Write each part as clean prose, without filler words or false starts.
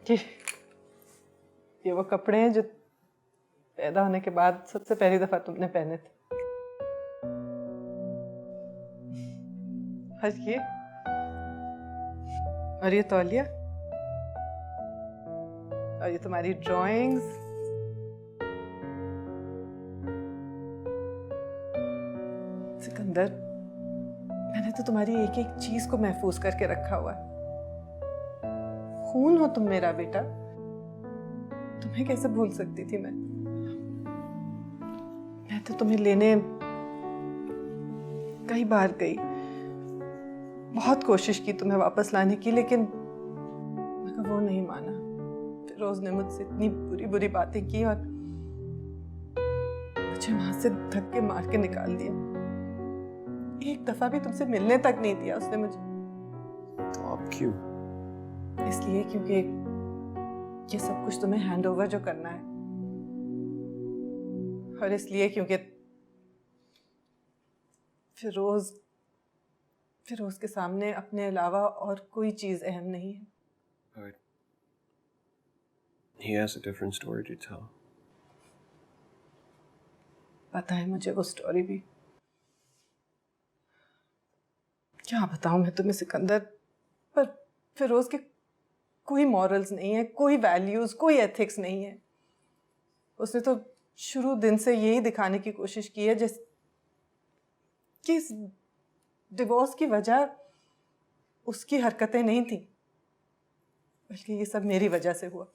ये ये वो कपड़े हैं जो पैदा होने के बाद सबसे पहली दफा तुमने पहने थे। और ये तौलिया और ये तुम्हारी ड्राइंग्स। सिकंदर, मैंने तो तुम्हारी एक एक चीज को महफूज करके रखा हुआ है। खून हो तुम मेरा बेटा, तुम्हें कैसे भूल सकती थी मैं? मैं तो तुम्हें लेने कई बार गई, बहुत कोशिश की तुम्हें वापस लाने की, लेकिन मगर वो नहीं माना। फिरोज ने मुझसे इतनी बुरी बुरी बातें की और मुझे वहां से धक्के मार के निकाल दिया। एक दफा भी तुमसे मिलने तक नहीं दिया उसने मुझे। आप क्यों? इसलिए क्योंकि ये सब कुछ तुम्हें हैंड ओवर जो करना है, और इसलिए क्योंकि फिरोज के सामने अपने अलावा और कोई चीज अहम नहीं है। But he has a different story to tell. पता है मुझे वो स्टोरी भी। क्या बताऊं मैं तुम्हें सिकंदर, पर फिरोज के कोई मॉरल्स नहीं है, कोई वैल्यूज, कोई एथिक्स नहीं है। उसने तो शुरू दिन से यही दिखाने की कोशिश की है जिस कि इस डिवोर्स की वजह उसकी हरकतें नहीं थी, बल्कि ये सब मेरी वजह से हुआ।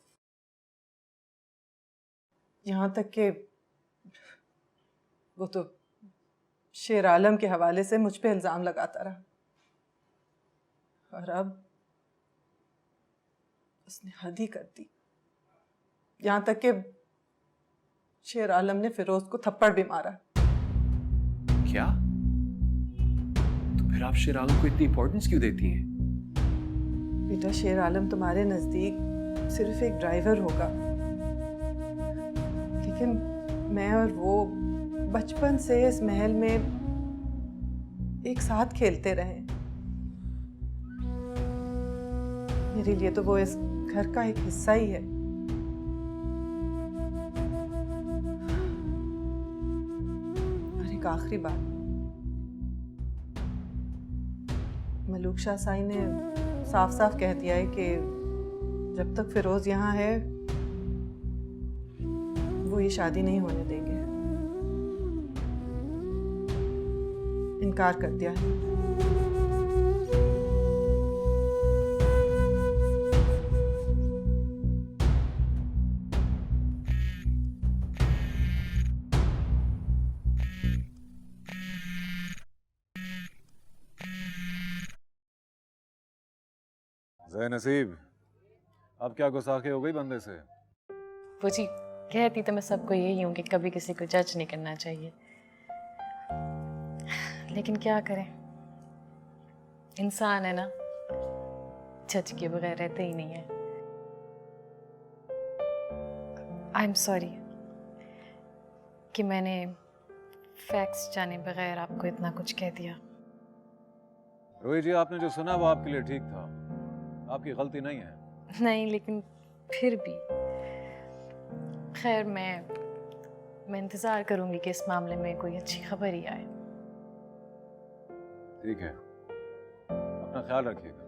यहां तक कि वो तो शेर आलम के हवाले से मुझ पे इल्जाम लगाता रहा, और अब उसने हद ही कर दी। यहां तक कि शेर आलम ने फिरोज को थप्पड़ भी मारा। क्या? तो फिर आप शेर आलम को इतनी इंपॉर्टेंस क्यों देती हैं? बेटा, शेर आलम तुम्हारे नजदीक सिर्फ एक ड्राइवर होगा, लेकिन मैं और वो बचपन से इस महल में एक साथ खेलते रहे। मेरे लिए तो वो इस घर का एक हिस्सा ही है। और एक आखिरी बात, मलूक शाह साई ने साफ साफ कह दिया है कि जब तक फिरोज यहाँ है वो ये शादी नहीं होने देंगे। इनकार कर दिया है। ज़े नसीब, अब क्या गुस्साखी हो गई बंदे से? वो जी, कहती तो मैं सबको यही हूँ कि कभी किसी को जज नहीं करना चाहिए, लेकिन क्या करें, इंसान है ना, जज के बगैर रहते ही नहीं है। आई एम सॉरी कि मैंने फैक्ट्स जाने बगैर आपको इतना कुछ कह दिया। रोही जी, आपने जो सुना वो आपके लिए ठीक था, आपकी गलती नहीं है। नहीं, लेकिन फिर भी खैर, मैं इंतज़ार करूंगी कि इस मामले में कोई अच्छी खबर ही आए। ठीक है, अपना ख्याल रखिएगा।